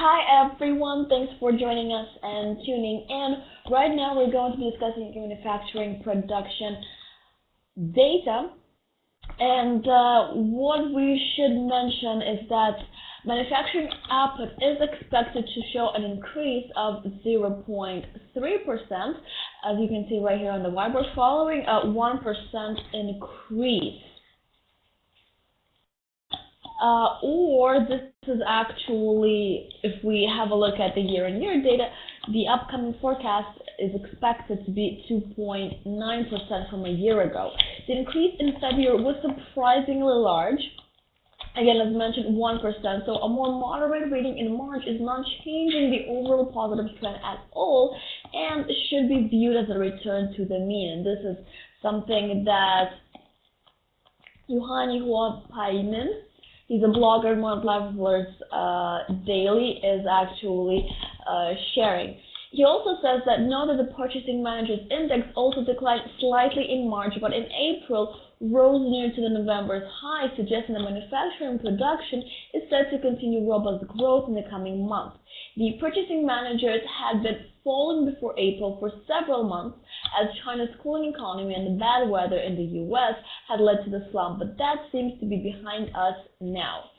Hi everyone, thanks for joining us and tuning in. Right now we're going to be discussing manufacturing production data, and what we should mention is that manufacturing output is expected to show an increase of 0.3%, as you can see right here on the whiteboard, following a 1% increase. Or this is actually, if we have a look at the year-on-year data, the upcoming forecast is expected to be 2.9% from a year ago. The increase in February was surprisingly large. Again, as mentioned, 1%. So a more moderate reading in March is not changing the overall positive trend at all and should be viewed as a return to the mean. And this is something that Yuhani Huapaimin, he's a blogger, Mod Levelers Daily, is actually sharing. He also says that note that the Purchasing Managers Index also declined slightly in March, but in April rose near to the November's high, suggesting that manufacturing production is set to continue robust growth in the coming months. The purchasing managers had been falling before April for several months, as China's cooling economy and the bad weather in the US had led to the slump, but that seems to be behind us now.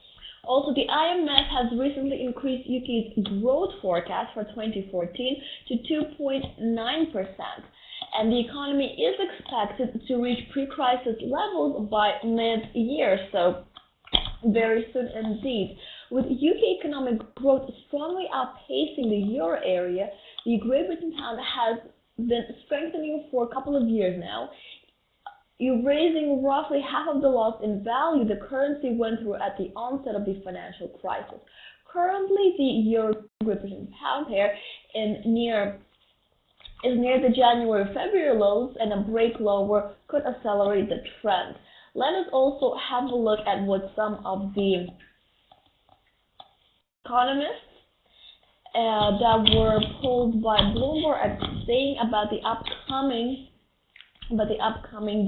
Also, the IMF has recently increased UK's growth forecast for 2014 to 2.9%, and the economy is expected to reach pre-crisis levels by mid-year, so very soon indeed. With UK economic growth strongly outpacing the euro area, the Great Britain pound has been strengthening for a couple of years now, erasing roughly half of the loss in value the currency went through at the onset of the financial crisis. Currently, the euro Great Britain pound pair is near the January-February lows, and a break lower could accelerate the trend. Let us also have a look at what some of the economists that were polled by Bloomberg are saying about the upcoming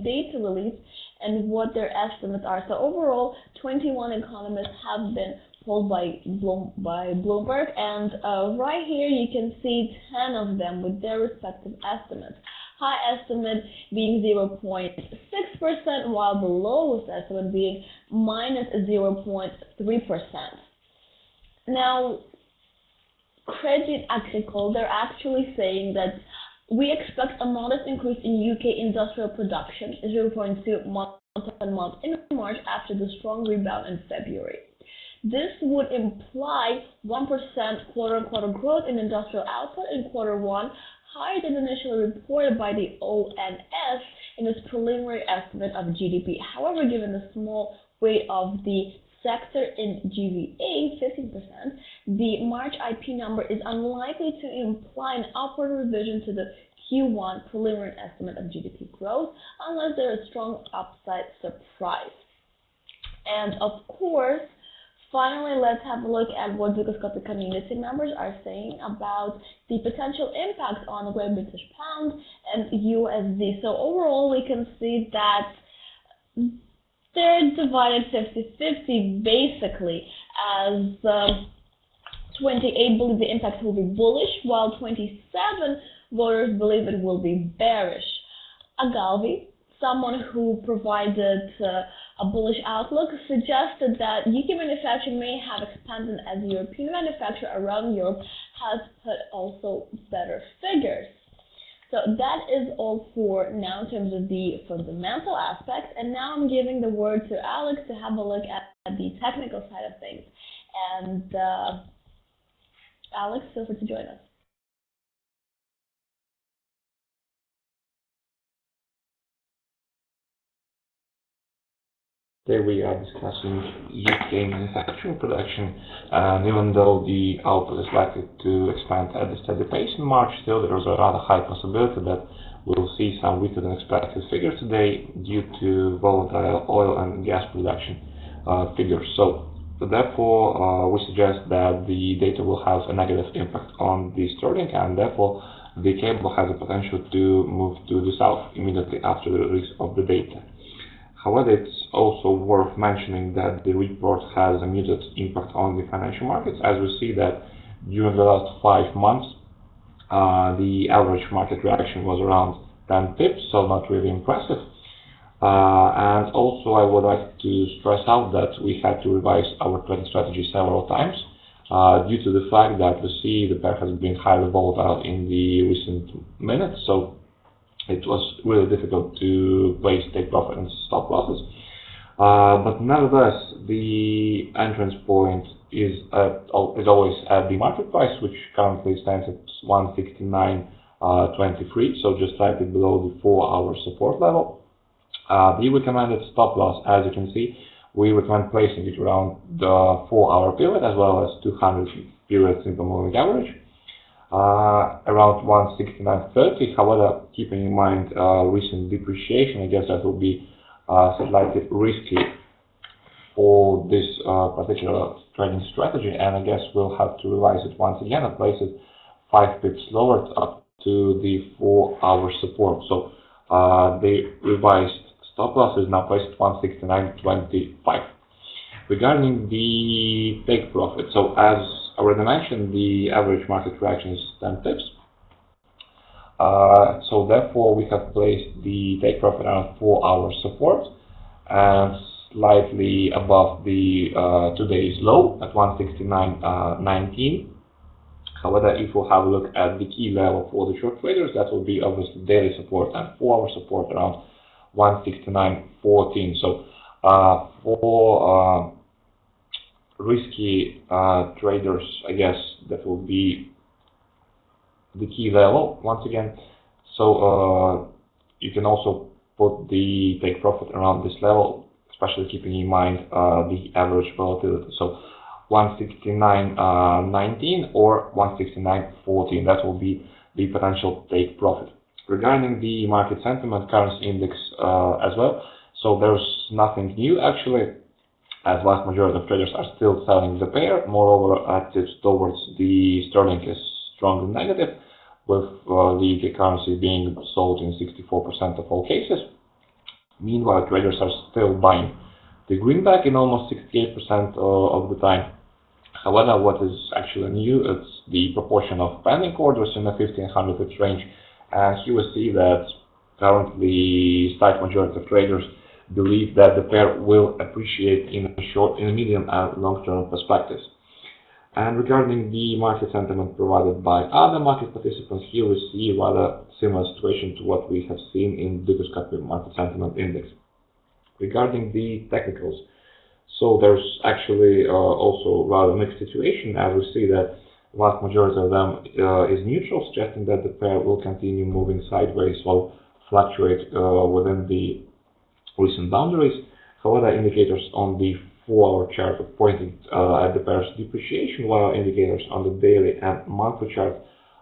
data release and what their estimates are. So overall, 21 economists have been polled by Bloomberg, and right here you can see 10 of them with their respective estimates. High estimate being 0.6%, while the lowest estimate being minus 0.3%. Now, Credit Agricole, they're actually saying that we expect a modest increase in UK industrial production, 0.2 month-on-month in March after the strong rebound in February. This would imply 1% quarter-on-quarter growth in industrial output in Q1, higher than initially reported by the ONS in its preliminary estimate of GDP. However, given the small weight of the sector in GVA, 15%, the March IP number is unlikely to imply an upward revision to the Q1 preliminary estimate of GDP growth unless there is strong upside surprise. And of course, finally, let's have a look at what Dukascopy community members are saying about the potential impact on the Great British Pound and USD. So overall, we can see that they're divided 50-50 basically, as 28 believe the impact will be bullish, while 27 voters believe it will be bearish. Agalvi, someone who provided a bullish outlook, suggested that UK manufacturing may have expanded as European manufacturer around Europe has put also better figures. So that is all for now in terms of the fundamental aspects, and now I'm giving the word to Alex to have a look at the technical side of things. And Alex, feel free to join us. Today we are discussing UK manufacturing production, and even though the output is likely to expand at a steady pace in March, still there is a rather high possibility that we'll see some weaker than expected figures today due to volatile oil and gas production figures. So therefore, we suggest that the data will have a negative impact on the sterling, and therefore the cable has the potential to move to the south immediately after the release of the data. However, it's also worth mentioning that the report has a muted impact on the financial markets, as we see that during the last 5 months, the average market reaction was around 10 pips, so not really impressive. And also I would like to stress out that we had to revise our trading strategy several times due to the fact that we see the pair has been highly volatile in the recent minutes, so it was really difficult to place take profit and stop losses. But nevertheless, the entrance point is always at the market price, which currently stands at 169.23, so just slightly below the 4-hour support level. The recommended stop loss, as you can see, we recommend placing it around the 4-hour period as well as 200 period simple moving average, around 169.30. However, keeping in mind recent depreciation, I guess that will be slightly risky for this particular trading strategy, and I guess we'll have to revise it once again and place it 5 pips lower up to the 4-hour support. So the revised stop loss is now placed at 169.25. Regarding the take profit, so as already mentioned, the average market reaction is 10 pips. So therefore we have placed the take profit around 4-hour support and slightly above the today's low at 169.19. However, if we'll have a look at the key level for the short traders, that will be obviously daily support and 4-hour support around 169.14. So for risky traders, I guess that will be the key level once again. So you can also put the take profit around this level, especially keeping in mind the average volatility. So 169.19 or 169.14, that will be the potential take profit. Regarding the market sentiment currency index as well, so there's nothing new actually, as vast majority of traders are still selling the pair. Moreover, attitudes towards the sterling is strongly negative, with the UK currency being sold in 64% of all cases. Meanwhile, traders are still buying the greenback in almost 68% of the time. However, what is actually new is the proportion of pending orders in the 1500 pips range, and here we see that currently slight majority of traders believe that the pair will appreciate in a short, in a medium and long-term perspectives. And regarding the market sentiment provided by other market participants, here we see a rather similar situation to what we have seen in Dukascopy market sentiment index. Regarding the technicals, so there's actually also rather mixed situation, as we see that vast majority of them is neutral, suggesting that the pair will continue moving sideways or fluctuate within the recent boundaries. However, indicators on the 4-hour chart are pointing at the pair's depreciation, while indicators on the daily and monthly chart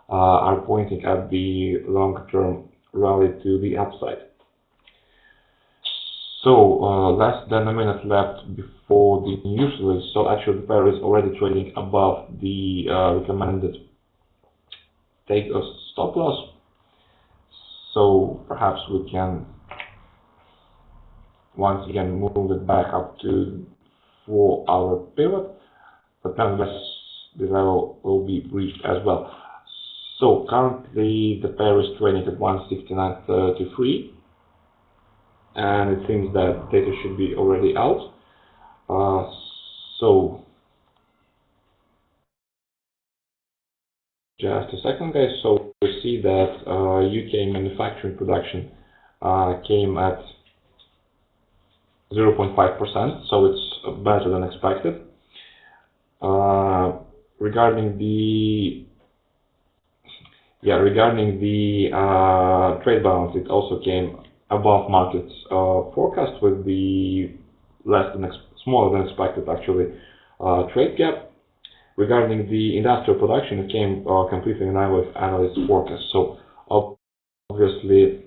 are pointing at the long-term rally to the upside. So less than a minute left before the news release. So actually the pair is already trading above the recommended take or stop loss. So perhaps we can once again move it back up to 4-hour period, but nonetheless the level will be reached as well. So currently the pair is trading at 169.33, and it seems that data should be already out. So just a second, guys. So we see that UK manufacturing production came at 0.5%, so it's better than expected. Regarding the trade balance, it also came above market's forecast, with the smaller than expected actually trade gap. Regarding the industrial production, it came completely in line with analysts' forecast. So obviously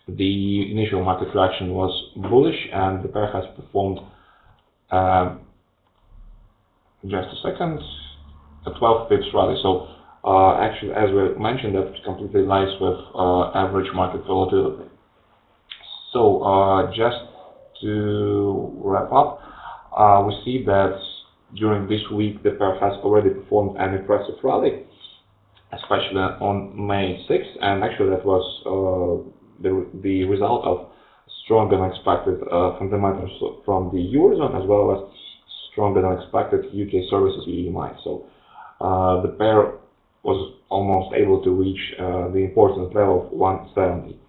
the initial market reaction was bullish, and the pair has performed just a second, a 12 pips rally. So actually, as we mentioned, that completely lies with average market volatility. So just to wrap up, we see that during this week the pair has already performed an impressive rally, especially on May 6th, and actually that was the result of stronger than expected fundamentals from the Eurozone, as well as stronger than expected UK services EMI. So the pair was almost able to reach the important level of 170.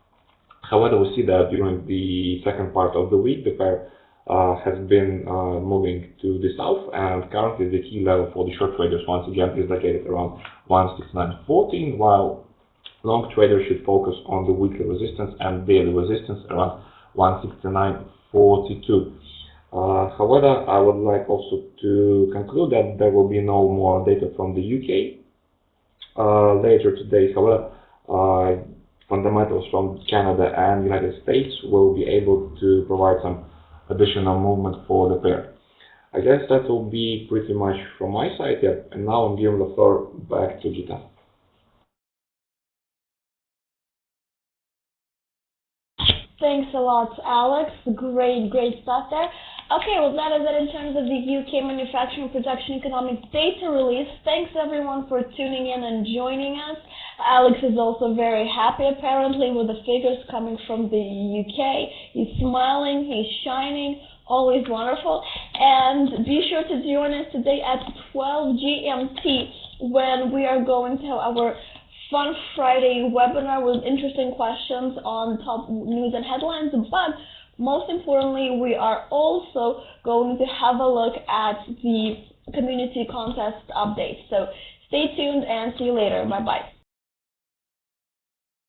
However, we see that during the second part of the week, the pair has been moving to the south, and currently the key level for the short traders once again is located around 169.14, while long traders should focus on the weekly resistance and daily resistance around 169.42. However, I would like also to conclude that there will be no more data from the UK later today. However, fundamentals from Canada and United States will be able to provide some additional movement for the pair. I guess that will be pretty much from my side. Yeah. And now I'm giving the floor back to Gita. Thanks a lot, Alex. Great stuff there. Okay, well that is it in terms of the UK manufacturing production economic data release. Thanks everyone for tuning in and joining us. Alex is also very happy apparently with the figures coming from the UK. He's smiling, he's shining, always wonderful. And be sure to join us today at 12 GMT when we are going to have our Fun Friday webinar with interesting questions on top news and headlines. But most importantly, we are also going to have a look at the community contest updates. So stay tuned and see you later. Bye-bye.